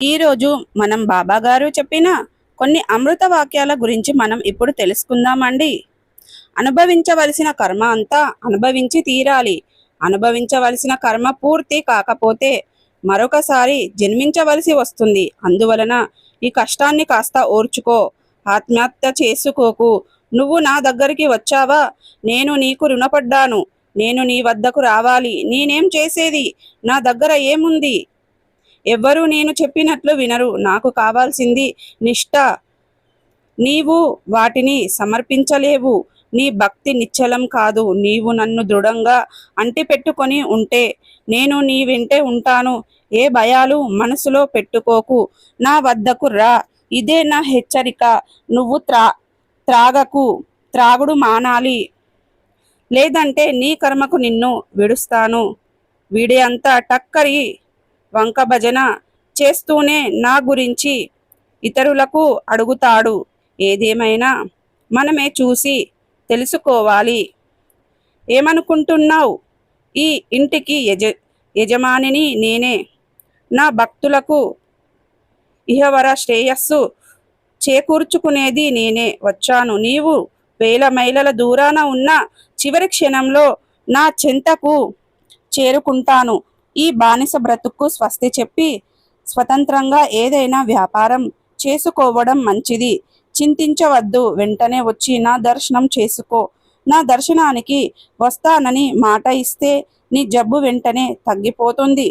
ఈరోజు మనం బాబాగారు చెప్పిన కొన్ని అమృత వాక్యాల గురించి మనం ఇప్పుడు తెలుసుకుందామండి. అనుభవించవలసిన కర్మ అంతా అనుభవించి తీరాలి. అనుభవించవలసిన కర్మ పూర్తి కాకపోతే మరొకసారి జన్మించవలసి వస్తుంది. అందువలన ఈ కష్టాన్ని కాస్త ఓర్చుకో. ఆత్మహత్య చేసుకోకు. నువ్వు నా దగ్గరికి వచ్చావా, నేను నీకు రుణపడ్డాను. నేను నీ వద్దకు రావాలి. నేనేం చేసేది? నా దగ్గర ఏముంది? ఎవ్వరూ నేను చెప్పినట్లు వినరు. నాకు కావాల్సింది నిష్ఠ. నీవు వాటిని సమర్పించలేవు. నీ భక్తి నిశ్చలం కాదు. నీవు నన్ను దృఢంగా అంటిపెట్టుకొని ఉంటే నేను నీ వెంటే ఉంటాను. ఏ భయాలు మనసులో పెట్టుకోకు. నా వద్దకు రా. ఇదే నా హెచ్చరిక. నువ్వు త్రాగకు. త్రాగుడు మానాలి. లేదంటే నీ కర్మకు నిన్ను విడుస్తాను. వీడే అంతా టక్కరి వంక భజన చేస్తూనే నా గురించి ఇతరులకు అడుగుతాడు. ఏదేమైనా మనమే చూసి తెలుసుకోవాలి. ఏమనుకుంటున్నావు? ఈ ఇంటికి యజమానిని నేనే. నా భక్తులకు ఇహవర శ్రేయస్సు చేకూర్చుకునేది నేనే వచ్చాను. నీవు వేల మైళ్ళ దూరాన ఉన్న చివరి క్షణంలో నా చెంతకు చేరుకుంటాను. ఈ బానిస బ్రతుక్కు స్వస్తి చెప్పి స్వతంత్రంగా ఏదైనా వ్యాపారం చేసుకోవడం మంచిది. చింతించవద్దు. వెంటనే వచ్చి నా దర్శనం చేసుకో. నా దర్శనానికి వస్తానని మాట ఇస్తే నీ జబ్బు వెంటనే తగ్గిపోతుంది.